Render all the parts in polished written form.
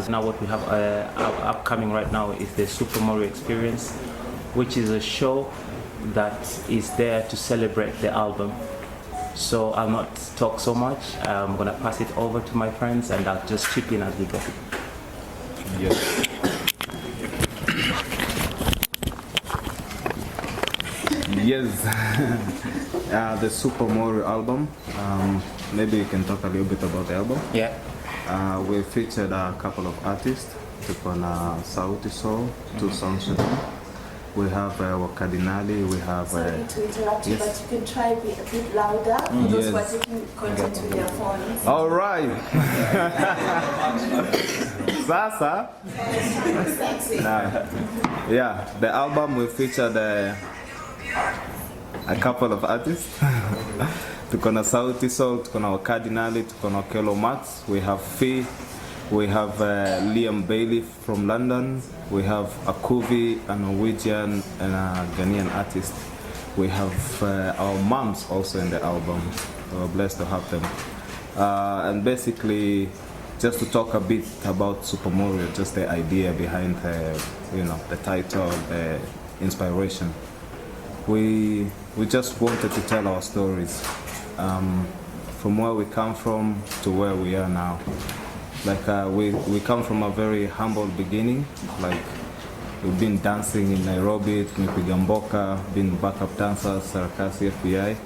as now what we have upcoming right now is the Super Morio experience, which is a show that is there to celebrate the album. So I'll not talk so much. I'm gonna pass it over to my friends and I'll just chip in as we go. Yes. Yes. The Super Morio album. Maybe you can talk a little bit about the album. Yeah. We featured a couple of artists. On Sauti Sol, 2 songs with them. We have Wakadinali, we have... Sorry to interrupt you, but you can try to be a bit louder for those who are taking content with their phones. All right. Sasa. Yeah, the album we featured a couple of artists. Tuko na Sauti Sol, tuko na Wakadinali, tuko na Okello Max, we have Phy, we have Liam Bailey from London, we have Akuvi, a Norwegian and a Ghanaian artist. We have our moms also in the album. We're blessed to have them. And basically, just to talk a bit about Super Morio, just the idea behind the title, the inspiration. We just wanted to tell our stories, from where we come from to where we are now. Like we come from a very humble beginning. Like we've been dancing in Nairobi, tumepiga mboka, been backup dancers, Sarakasi, FBI.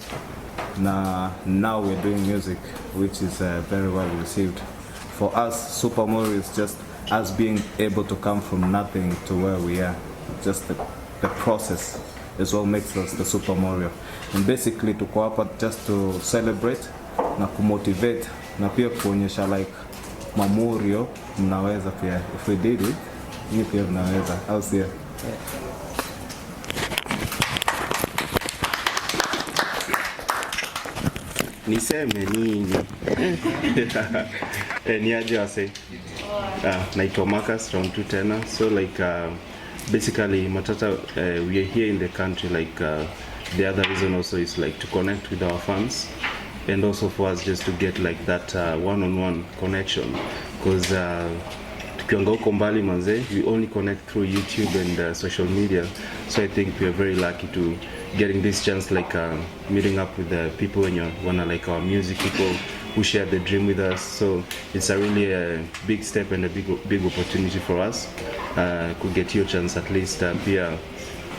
Now we're doing music, which is very well received. For us, Super Morio is just us being able to come from nothing to where we are. Just the process is what makes us the Super Morio. And basically tuko hapa just to celebrate na kumotivate na pia kuonyesha like Mamorio mnaweza pia. If we did it, ni pia mnaweza. I'll see you. Niseme nini? Niaje wase. Naitwa Marcus from Tutena. So like basically Matata, we are here in the country, like the other reason also is like to connect with our fans. And also for us just to get like that one-on-one connection, because tukianga huko mbali manze, we only connect through YouTube and social media. So I think we are very lucky to getting this chance, like meeting up with the people when you wanna like our music people who share the dream with us. So it's a really a big step and a big opportunity for us. Could get your chance at least pia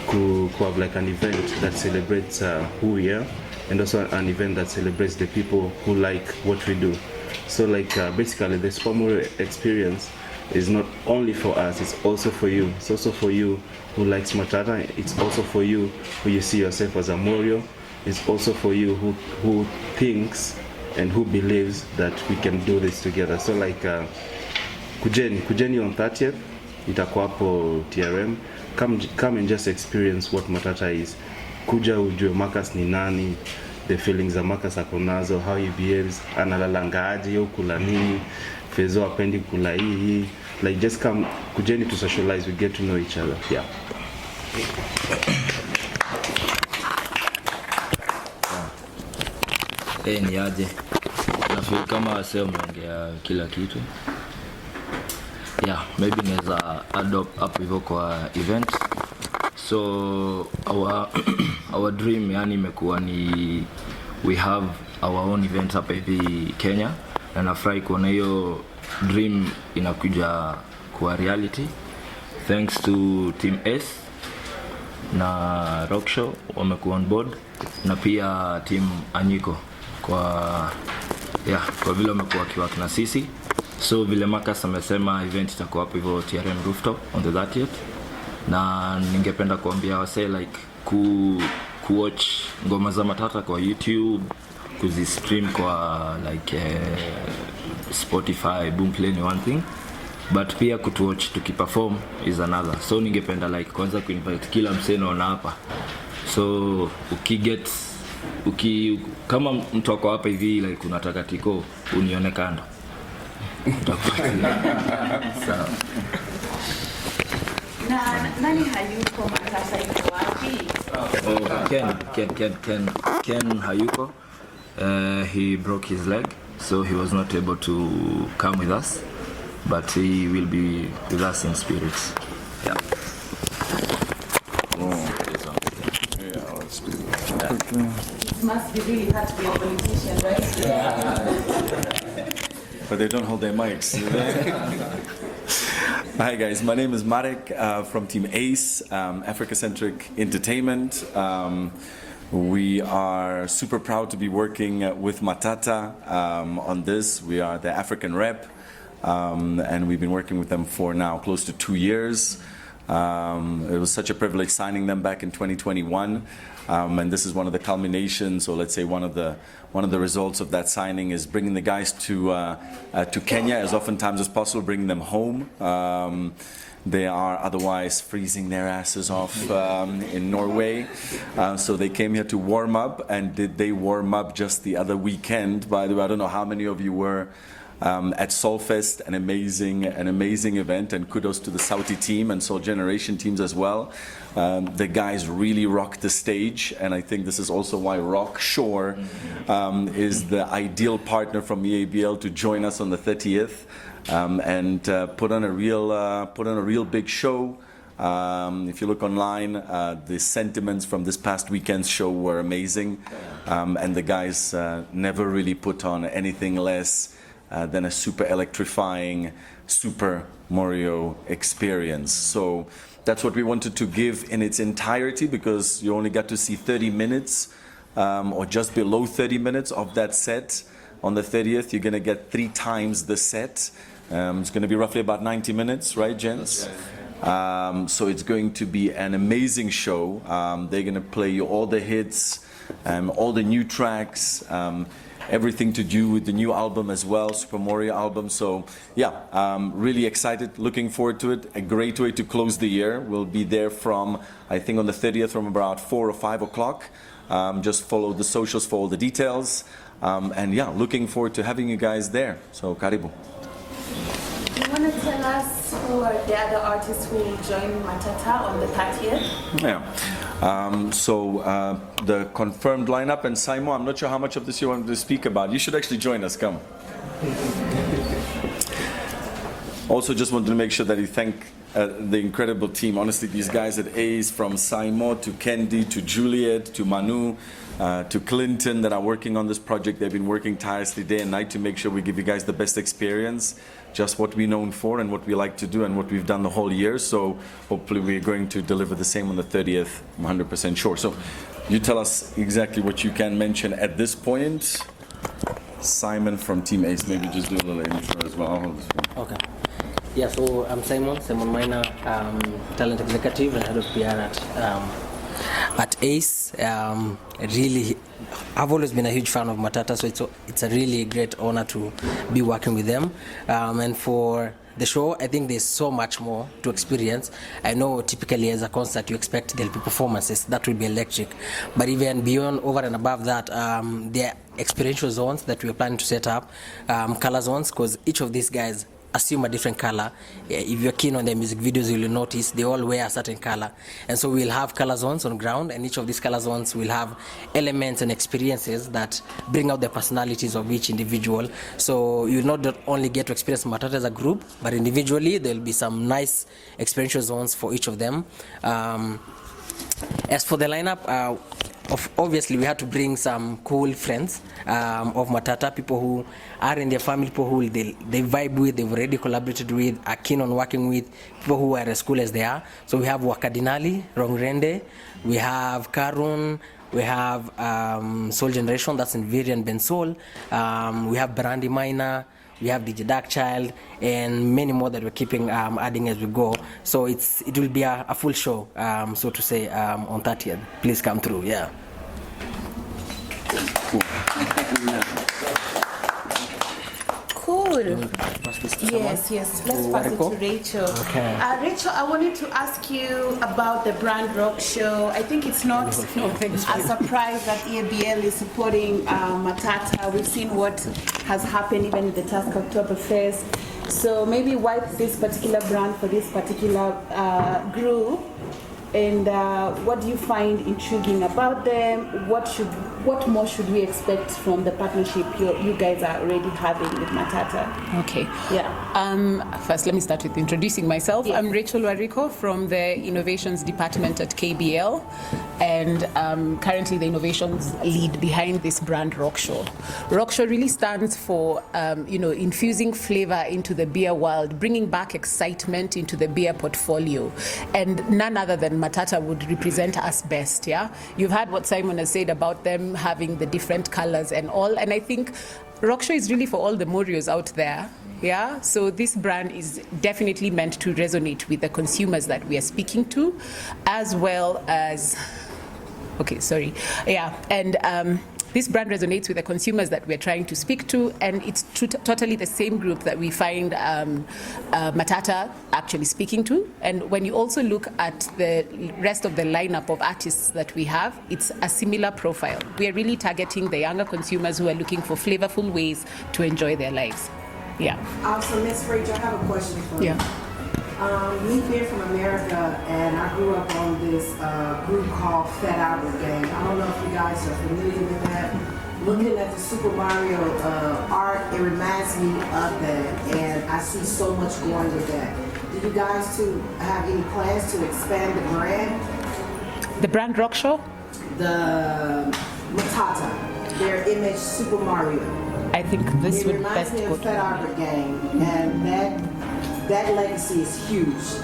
could have like an event that celebrates who we are. And also an event that celebrates the people who like what we do. So like basically the Super Morio experience is not only for us, it's also for you. It's also for you who likes Matata. It's also for you who you see yourself as a Morio. It's also for you who thinks and who believes that we can do this together. So like kujeni on 30th, itakuwa hapo TRM. Come and just experience what Matata is. Kuja ujue Marcus ni nani, the feelings za Marcus akonazo, how he behaves, analalanga aje, yo kula nini, Fezo apendi kula hii. Like just come, kujeni to socialize, we get to know each other. Yeah. Ni aje. Nafeel kama wase umeongea kila kitu. Yeah, maybe naweza adopt up hivyo kwa event. So our dream yani imekuwa ni we have our own events hapa hivi Kenya, na nafurahi kuona hiyo dream inakuja kuwa reality thanks to Team S na Rock Show wamekuwa on board, na pia Team Anyiko kwa vile wamekuwa wakiwork na sisi. So vile Marcus amesema event itakuwa hapo hivyo TRM rooftop on the 30th. Na ningependa kuambia wase like watch ngoma za Matata kwa YouTube, kuzistream kwa like Spotify, Boomplay ni one thing, but pia kutuwatch tukiperform is another. So ningependa like kwanza kuinvite kila mseno na hapa. So kama mtu wako hapa hivi like unataka tiko unione kando. Sawa. Na nani hayuko Matata yuko wapi? Ken hayuko. He broke his leg, so he was not able to come with us. but he will be with us in spirits. Yeah. It must be really hard to be a politician, right? But they don't hold their mics. Hi guys, my name is Marek from Team ACE, Africa-centric entertainment. We are super proud to be working with Matata on this. We are the African rep, and we've been working with them for now close to 2 years. It was such a privilege signing them back in 2021, and this is one of the culminations, or let's say one of the results of that signing is bringing the guys to Kenya as oftentimes as possible, bringing them home. They are otherwise freezing their asses off in Norway, so they came here to warm up. And did they warm up just the other weekend? By the way, I don't know how many of you were at Solfest, an amazing event, and kudos to the Sauti team and Soul Generation teams as well. The guys really rocked the stage, and I think this is also why Rock Shore is the ideal partner from EABL to join us on the 30th and put on a real big show. If you look online, the sentiments from this past weekend's show were amazing, and the guys never really put on anything less than a super electrifying Super Morio experience. So that's what we wanted to give in its entirety, because you only got to see 30 minutes or just below 30 minutes of that set. On the 30th, you're going to get 3 times the set. It's going to be roughly about 90 minutes, right, gents? So it's going to be an amazing show. They're going to play you all the hits, all the new tracks, everything to do with the new album as well, Super Morio album. So yeah, really excited, looking forward to it. A great way to close the year. We'll be there from, I think on the 30th, from about 4 or 5 o'clock. Just follow the socials for all the details. And yeah, looking forward to having you guys there. So karibu. Do you want to tell us who are the other artists who will join Matata on the 30th? Yeah. So the confirmed lineup, and Simon, I'm not sure how much of this you wanted to speak about. You should actually join us. Come. Also, just wanted to make sure that you thank the incredible team. Honestly, these guys at Ace, from Simon to Kendi to Juliet to Manu to Clinton, that are working on this project. They've been working tirelessly day and night to make sure we give you guys the best experience, just what we're known for and what we like to do and what we've done the whole year. So hopefully we're going to deliver the same on the 30th, I'm 100% sure. So you tell us exactly what you can mention at this point. Simon from Team Ace, maybe just do a little intro as well. I'll hold this one. Okay. Yeah, so I'm Simon Miner, talent executive and head of PR at Ace. Really, I've always been a huge fan of Matata, so it's a really great honor to be working with them. And for the show, I think there's so much more to experience. I know typically as a concert you expect there'll be performances that will be electric, but even beyond, over and above that, there are experiential zones that we're planning to set up, color zones, because each of these guys assume a different color. If you're keen on their music videos, you'll notice they all wear a certain color. And so we'll have color zones on ground, and each of these color zones will have elements and experiences that bring out the personalities of each individual. So you'll not only get to experience Matata as a group, but individually there'll be some nice experiential zones for each of them. As for the lineup, obviously we had to bring some cool friends of Matata, people who are in their family, people who they vibe with, they've already collaborated with, are keen on working with, people who are as cool as they are. So we have Wakadinali, Rongrende, we have Karun, we have Soul Generation, that's Nviri and Ben Soul, we have Brandi Minor, we have DJ Darkchild, and many more that we're keeping adding as we go. So it will be a full show, so to say, on 30th. Please come through, yeah. Cool. Yes. Let's pass it to Rachel. Okay. Rachel, I wanted to ask you about the Brand Rock show. I think it's not a surprise that EABL is supporting Matata. We've seen what has happened even in the Task Oktoberfest. So maybe why this particular brand for this particular group? And what do you find intriguing about them? What more should we expect from the partnership you guys are already having with Matata? Okay. Yeah. First, let me start with introducing myself. Yes. I'm Rachel Wariko from the Innovations Department at KBL, and currently the innovations lead behind this brand Rock Show. Rock Show really stands for, infusing flavor into the beer world, bringing back excitement into the beer portfolio, and none other than Matata would represent us best. Yeah, you've heard what Simon has said about them having the different colors and all, and I think Rock Show is really for all the Morios out there. Yeah, so this brand is definitely meant to resonate with the consumers that we are speaking to, as well as, this brand resonates with the consumers that we're trying to speak to, and it's totally the same group that we find Matata actually speaking to. And when you also look at the rest of the lineup of artists that we have, it's a similar profile. We are really targeting the younger consumers who are looking for flavorful ways to enjoy their lives. Yeah. So Miss Rachel, I have a question for you. Yeah. Me being from America, and I grew up on this group called Fat Albert Gang. I don't know if you guys are familiar with that. Looking at the Super Morio art, it reminds me of that, and I see so much going with that. Do you guys have any plans to expand the brand? The brand Rock Show? The Matata, their image Super Mario. I think this would It reminds best me go of to Fat Albert Gang, and that legacy is huge.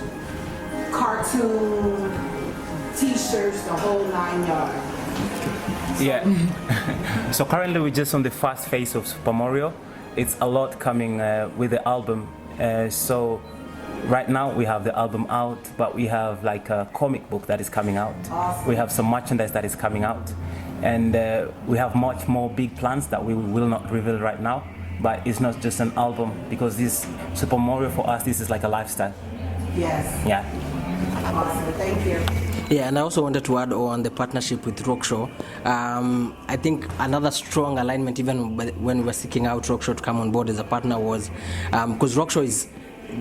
Cartoon, T-shirts, the whole 9 yards. Yeah. So currently we're just on the first phase of Super Morio. It's a lot coming with the album. So right now we have the album out, but we have like a comic book that is coming out. Awesome. We have some merchandise that is coming out. And we have much more big plans that we will not reveal right now. But it's not just an album, because this Super Morio for us, this is like a lifestyle. Yes. Yeah. Awesome. Thank you. Yeah, and I also wanted to add on the partnership with Rock Show. I think another strong alignment, even when we were seeking out Rock Show to come on board as a partner, was because Rock Show is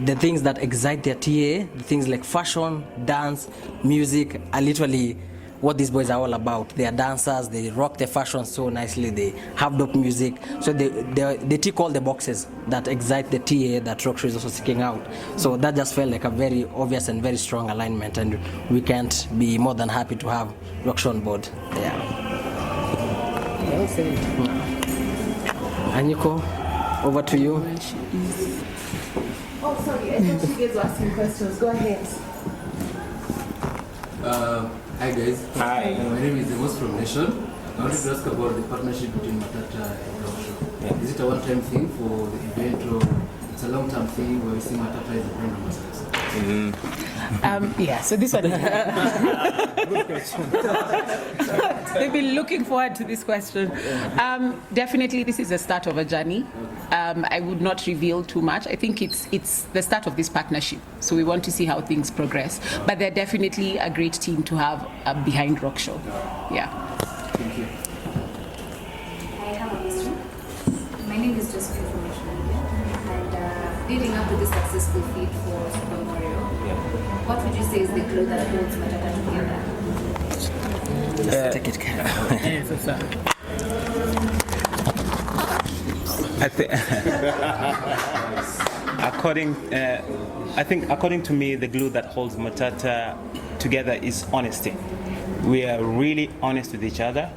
the things that excite their TA, the things like fashion, dance, music, are literally what these boys are all about. They are dancers, they rock their fashion so nicely, they have dope music, so they tick all the boxes that excite the TA that Rock Show is also seeking out. So that just felt like a very obvious and very strong alignment, and we can't be more than happy to have Rock Show on board. Yeah. Well said. Anyiko, over to you. Oh, sorry, I thought you guys were asking questions. Go ahead. Hi guys. Hi. My name is Amos from Nation. I wanted to ask about the partnership between Matata and Rock Show. Yeah. Is it a one-time thing for the event, or it's a long-term thing where we see Matata as a brand ambassador? Yeah, so this one. Good question. They've been looking forward to this question. Definitely, this is the start of a journey. I would not reveal too much. I think it's the start of this partnership. So we want to see how things progress. But they're definitely a great team to have behind Rock Show. Yeah. Thank you. I have a question. My name is Josephine from Milanya, and leading up to this successful feat for Super Morio, what would you say is the glue that holds Matata together? Take it. I think according to me, the glue that holds Matata together is honesty. We are really honest with each other,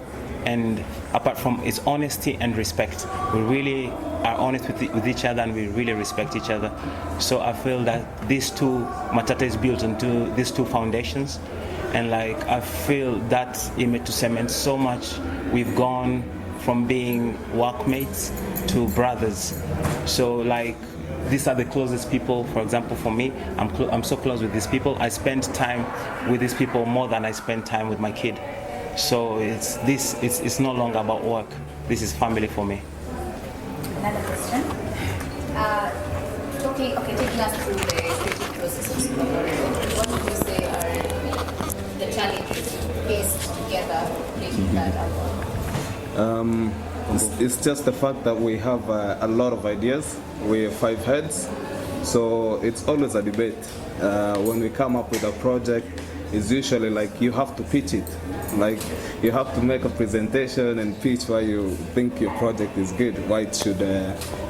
and apart from its honesty and respect, we really are honest with each other, and we really respect each other. So I feel that Matata is built into these two foundations, and like I feel that image to cement so much. We've gone from being workmates to brothers. So like these are the closest people. For example, for me, I'm so close with these people. I spend time with these people more than I spend time with my kid. So it's no longer about work. This is family for me. Another question. Taking us through the creative process of Super Morio, what would you say are the challenges faced together making that album? It's just the fact that we have a lot of ideas. We have 5 heads, so it's always a debate. When we come up with a project, is usually like you have to pitch it. Like you have to make a presentation and pitch why you think your project is good, why it should,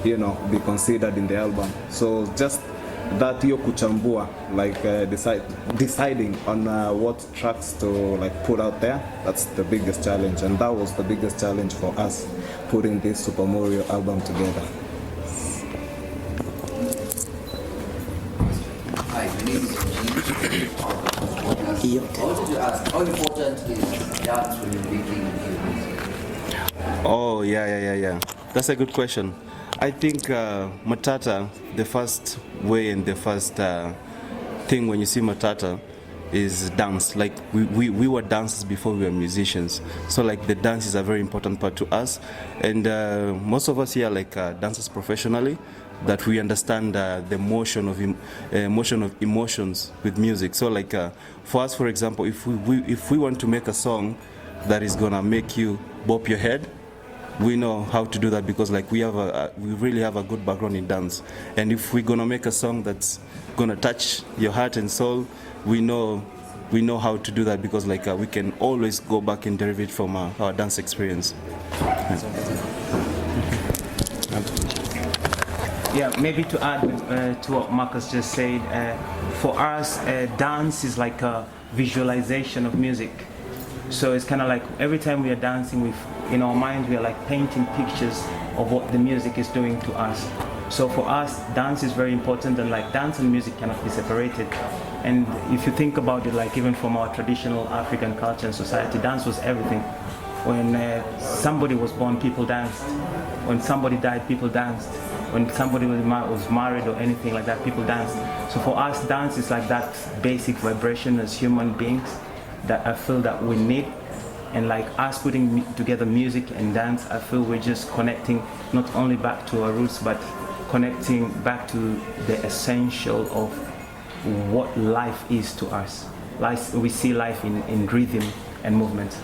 be considered in the album. So just that yo kuchambua, like deciding on what tracks to like put out there, that's the biggest challenge, and that was the biggest challenge for us putting this Super Morio album together. Hi, my name is Ojiambo. I wanted to ask, how important is dance when you're making music? Oh, yeah. That's a good question. I think Matata, the first way and the first thing when you see Matata is dance. Like we were dancers before we were musicians. So like the dance is a very important part to us. And most of us here like dancers professionally, that we understand the motion of emotions with music. So like for us, for example, if we want to make a song that is gonna make you bop your head, we know how to do that because like we really have a good background in dance. And if we're gonna make a song that's gonna touch your heart and soul, we know how to do that because like we can always go back and derive it from our dance experience. Yeah, maybe to add to what Marcus just said, for us, dance is like a visualization of music. So it's kind of like every time we are dancing, in our minds we are like painting pictures of what the music is doing to us. So for us, dance is very important, and like dance and music cannot be separated. And if you think about it, like even from our traditional African culture and society, dance was everything. When somebody was born, people danced. When somebody died, people danced. When somebody was married or anything like that, people danced. So for us, dance is like that basic vibration as human beings that I feel that we need. And like us putting together music and dance, I feel we're just connecting not only back to our roots, but connecting back to the essential of what life is to us. We see life in rhythm and movement.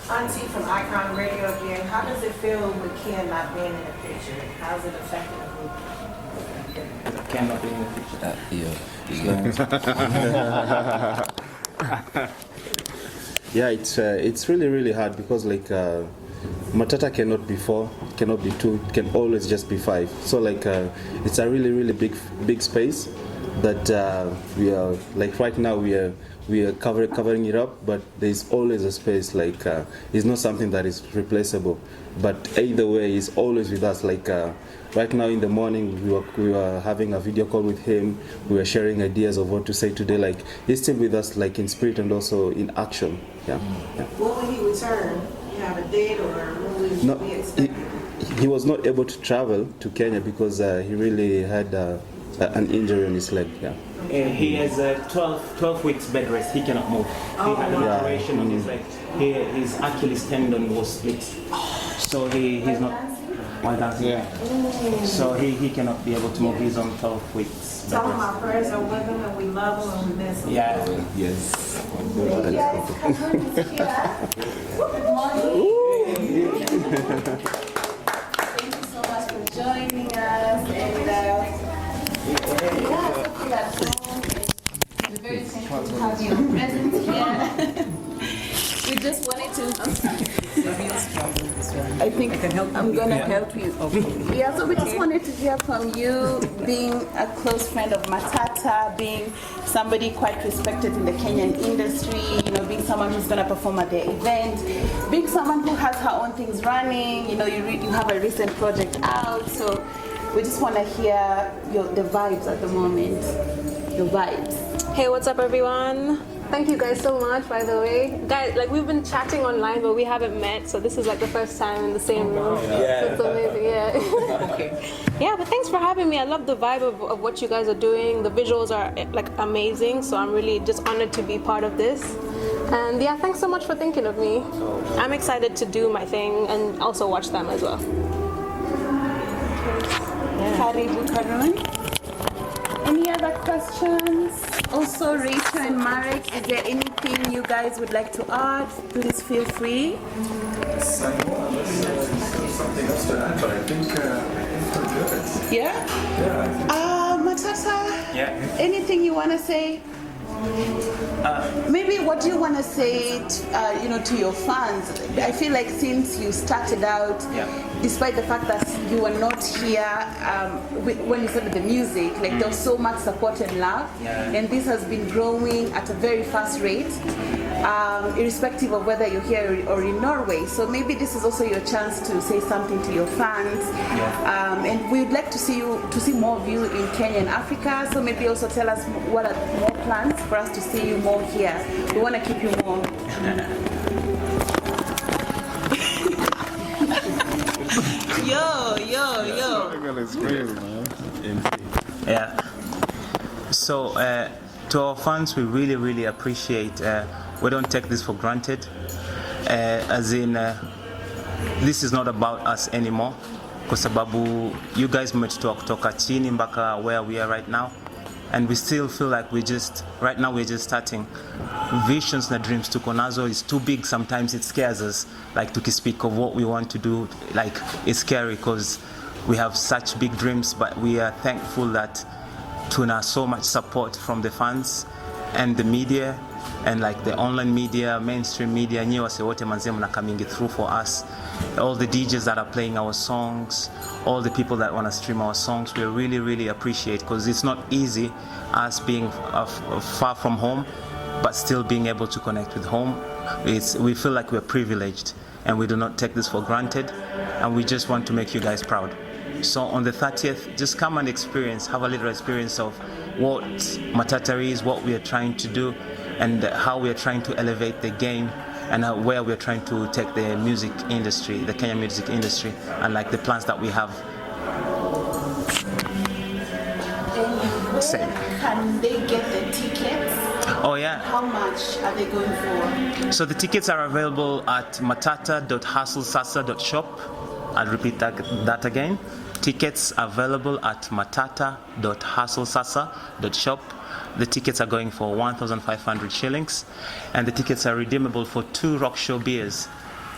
Auntie from Icon Radio again. How does it feel with Ken not being in the picture? How's it affecting the group? Ken not being in the picture? Yeah, it's really hard because like Matata cannot be 4, cannot be 2, can always just be 5. So like it's a really big space that we are like right now we are covering it up, but there's always a space like it's not something that is replaceable. But either way, he's always with us. Like right now in the morning, we were having a video call with him. We were sharing ideas of what to say today. Like he's still with us, like in spirit and also in action. Yeah. When will he return? You have a date, or when will we expect? He was not able to travel to Kenya because he really had an injury on his leg. Yeah. He has 12 weeks bed rest. He cannot move. He had an operation on his leg. His Achilles tendon was split. So he's not while dancing. Yeah. So he cannot be able to move. He's on 12 weeks. Tell him our prayers are with him and we love him and we miss him. Yeah. Yes. Thank you guys. Good morning. Thank you so much for joining us. And we're very thankful to have your presence here. We just wanted to. I think I'm gonna help you. Yeah, so we just wanted to hear from you, being a close friend of Matata, being somebody quite respected in the Kenyan industry, being someone who's gonna perform at the event, being someone who has her own things running, you have a recent project out, so we just want to hear the vibes at the moment, your vibes. Hey, what's up everyone? Thank you guys so much, by the way. Guys, like we've been chatting online, but we haven't met, so this is like the first time in the same room. Yeah. So it's amazing, yeah. Okay. Yeah, but thanks for having me. I love the vibe of what you guys are doing. The visuals are like amazing, so I'm really just honored to be part of this. And yeah, thanks so much for thinking of me. I'm excited to do my thing and also watch them as well. Karibu Karun. Any other questions? Also, Rachel and Marek, is there anything you guys would like to add? Please feel free. Something else to add, but I think we're good. Yeah? Yeah. Matata? Yeah. Anything you want to say? Maybe what do you want to say, to your fans? I feel like since you started out, despite the fact that you were not here when you started the music, like there was so much support and love, and this has been growing at a very fast rate, irrespective of whether you're here or in Norway. So maybe this is also your chance to say something to your fans, and we'd like to see more of you in Kenya and Africa. So maybe also tell us what are more plans for us to see you more here. We want to keep you more. Yeah. So to our fans, we really, really appreciate. We don't take this for granted. As in, this is not about us anymore. Kwa sababu you guys mmetutoa kutoka chini mpaka where we are right now, and we still feel like we're just starting. Visions and dreams tuko nazo is too big. Sometimes it scares us, like to speak of what we want to do. Like it's scary because we have such big dreams, but we are thankful that tuna so much support from the fans and the media, and like the online media, mainstream media. Nyi wase wote manze mna coming through for us. All the DJs that are playing our songs, all the people that want to stream our songs, we really, really appreciate, because it's not easy us being far from home, but still being able to connect with home. We feel like we're privileged, and we do not take this for granted, and we just want to make you guys proud. So on the 30th, just come and have a little experience of what Matata is, what we are trying to do, and how we are trying to elevate the game, and where we are trying to take the music industry, the Kenyan music industry, and like the plans that we have. Can they get the tickets? Oh yeah. How much are they going for? So the tickets are available at matata.hustlesasa.shop. I'll repeat that again. Tickets available at matata.hustlesasa.shop. The tickets are going for 1,500 shillings, and the tickets are redeemable for 2 Rock Show beers.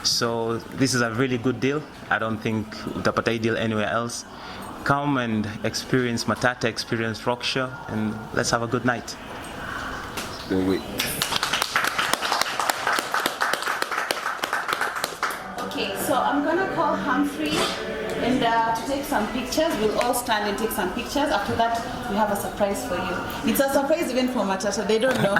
So this is a really good deal. I don't think utapata hii deal anywhere else. Come and experience Matata, experience Rock Show, and let's have a good night. Okay, so I'm gonna call Humphrey and to take some pictures. We'll all stand and take some pictures. After that, we have a surprise for you. It's a surprise even for Matata. They don't know.